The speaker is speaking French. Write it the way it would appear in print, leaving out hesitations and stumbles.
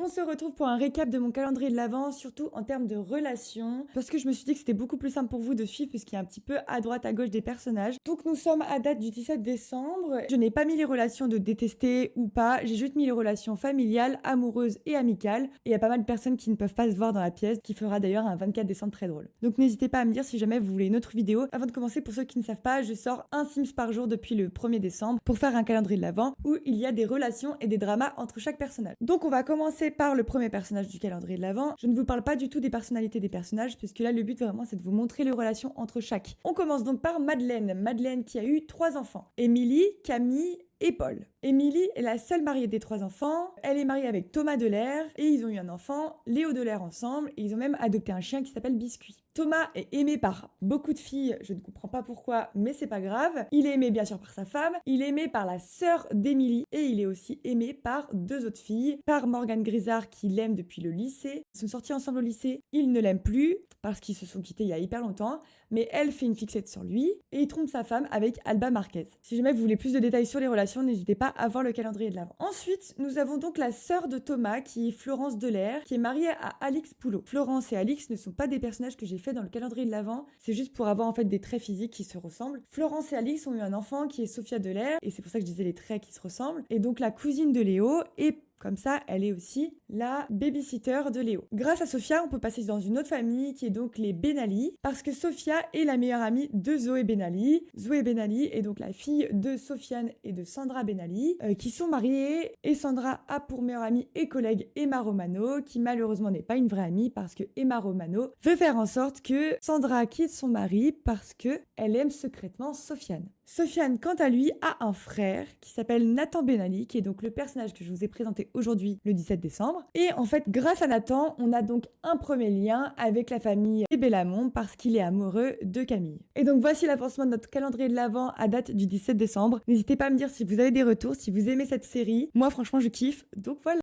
On se retrouve pour un récap de mon calendrier de l'Avent, surtout en termes de relations, parce que je me suis dit que c'était beaucoup plus simple pour vous de suivre, puisqu'il y a un petit peu à droite, à gauche des personnages. Donc nous sommes à date du 17 décembre. Je n'ai pas mis les relations de détester ou pas, j'ai juste mis les relations familiales, amoureuses et amicales. Et il y a pas mal de personnes qui ne peuvent pas se voir dans la pièce, qui fera d'ailleurs un 24 décembre très drôle. Donc n'hésitez pas à me dire si jamais vous voulez une autre vidéo. Avant de commencer, pour ceux qui ne savent pas, je sors un Sims par jour depuis le 1er décembre pour faire un calendrier de l'Avent où il y a des relations et des dramas entre chaque personnage. Donc on va commencer par le premier personnage du calendrier de l'Avent. Je ne vous parle pas du tout des personnalités des personnages, puisque là le but vraiment c'est de vous montrer les relations entre chaque. On commence donc par Madeleine. Madeleine qui a eu 3 enfants. Émilie, Camille et Paul. Émilie est la seule mariée des 3 enfants. Elle est mariée avec Thomas Delair et ils ont eu un enfant, Léo Delair, ensemble, et ils ont même adopté un chien qui s'appelle Biscuit. Thomas est aimé par beaucoup de filles, je ne comprends pas pourquoi, mais c'est pas grave. Il est aimé bien sûr par sa femme, il est aimé par la sœur d'Émilie et il est aussi aimé par 2 autres filles, par Morgane Grisard qui l'aime depuis le lycée. Ils sont sortis ensemble au lycée, il ne l'aime plus parce qu'ils se sont quittés il y a hyper longtemps, mais elle fait une fixette sur lui et il trompe sa femme avec Alba Marquez. Si jamais vous voulez plus de détails sur les relations, n'hésitez pas à voir le calendrier de l'Avent. Ensuite, nous avons donc la sœur de Thomas qui est Florence Delair, qui est mariée à Alix Poulot. Florence et Alix ne sont pas des personnages que j'ai fait dans le calendrier de l'Avent, c'est juste pour avoir en fait des traits physiques qui se ressemblent. Florence et Alix ont eu un enfant qui est Sophia Delair, et c'est pour ça que je disais les traits qui se ressemblent. Et donc la cousine de Léo est comme ça, elle est aussi la babysitter de Léo. Grâce à Sophia, on peut passer dans une autre famille qui est donc les Benali, parce que Sophia est la meilleure amie de Zoé Benali. Zoé Benali est donc la fille de Sofiane et de Sandra Benali, qui sont mariées, et Sandra a pour meilleure amie et collègue Emma Romano, qui malheureusement n'est pas une vraie amie, parce que Emma Romano veut faire en sorte que Sandra quitte son mari parce que elle aime secrètement Sofiane. Sofiane, quant à lui, a un frère qui s'appelle Nathan Benali, qui est donc le personnage que je vous ai présenté aujourd'hui, le 17 décembre. Et en fait, grâce à Nathan, on a donc un premier lien avec la famille des Bellamont parce qu'il est amoureux de Camille. Et donc voici l'avancement de notre calendrier de l'Avent à date du 17 décembre. N'hésitez pas à me dire si vous avez des retours, si vous aimez cette série. Moi, franchement, je kiffe. Donc voilà.